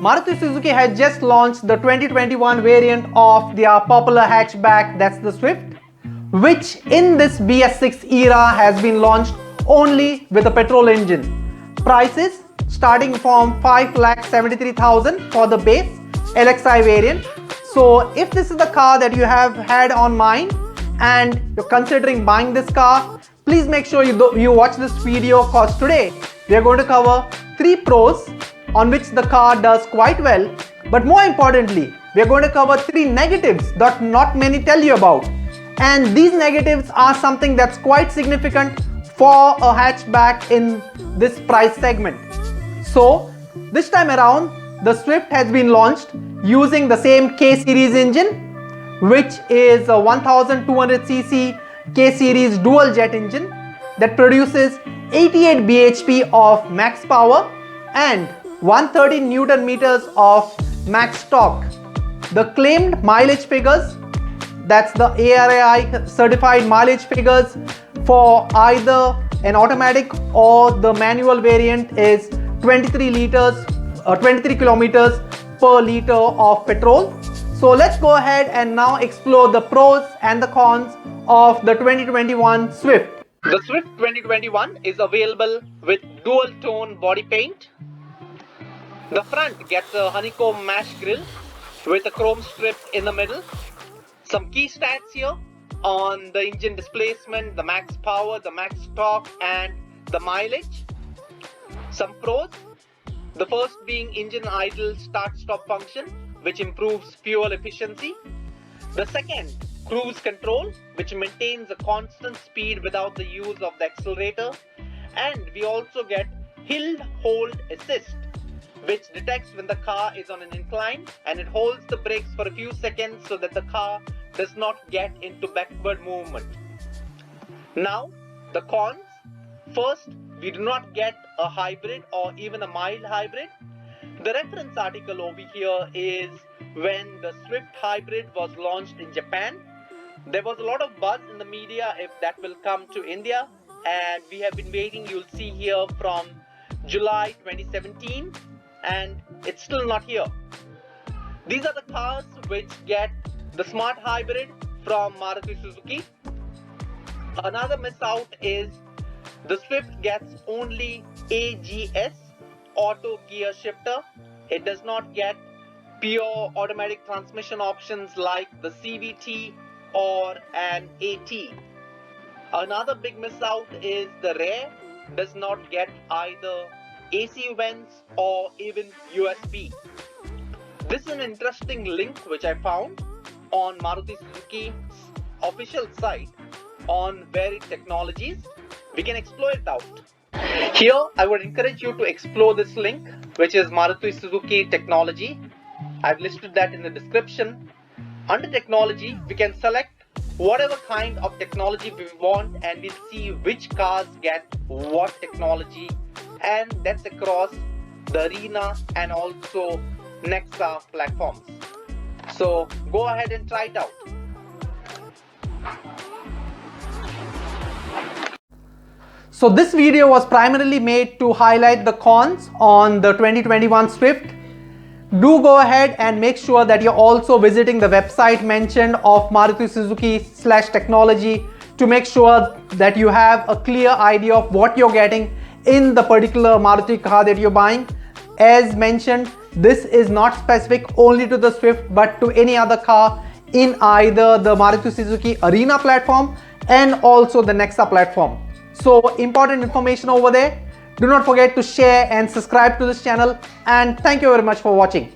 Maruti Suzuki has just launched the 2021 variant of their popular hatchback, that's the Swift, which in this BS6 era has been launched only with a petrol engine. Prices starting from 5,73,000 for the base LXI variant. So if this is the car that you have had on mind and you're considering buying this car, please make sure you watch this video, because today we are going to cover 3 pros on which the car does quite well, but more importantly we are going to cover 3 negatives that not many tell you about, and these negatives are something that's quite significant for a hatchback in this price segment. So this time around the Swift has been launched using the same K-series engine, which is a 1200cc K-series dual jet engine that produces 88 bhp of max power and 130 Newton meters of max torque. The claimed mileage figures, that's the ARAI certified mileage figures for either an automatic or the manual variant, is 23 kilometers per liter of petrol. So let's go ahead and now explore the pros and the cons of the 2021 Swift. The Swift 2021 is available with dual tone body paint. The front gets a honeycomb mash grille with a chrome strip in the middle. Some key stats here on the engine displacement, the max power, the max torque and the mileage. Some pros, the first being engine idle start-stop function, which improves fuel efficiency. The second, cruise control, which maintains a constant speed without the use of the accelerator. And we also get hill hold assist, which detects when the car is on an incline and it holds the brakes for a few seconds so that the car does not get into backward movement. Now, the cons. First, we do not get a hybrid or even a mild hybrid. The reference article over here is when the Swift hybrid was launched in Japan. There was a lot of buzz in the media if that will come to India, and we have been waiting, you'll see here, from July 2017, and it's still not here. These are the cars which get the smart hybrid from Maruti Suzuki. Another miss out is the Swift gets only AGS, auto gear shifter. It does not get pure automatic transmission options like the CVT or an AT. Another big miss out is the rear does not get either AC vents or even USB. This is an interesting link which I found on Maruti Suzuki's official site on Varied Technologies. We can explore it out. Here I would encourage you to explore this link, which is Maruti Suzuki Technology. I've listed that in the description. Under technology, we can select whatever kind of technology we want and we'll see which cars get what technology, and that's across the Arena and also Nexa platforms. So go ahead and try it out. So this video was primarily made to highlight the cons on the 2021 Swift. Do go ahead and make sure that you're also visiting the website mentioned of Maruti Suzuki/technology to make sure that you have a clear idea of what you're getting in the particular Maruti car that you're buying. As mentioned, this is not specific only to the Swift but to any other car in either the Maruti Suzuki Arena platform and also the Nexa platform. So important information over there. Do not forget to share and subscribe to this channel, and thank you very much for watching.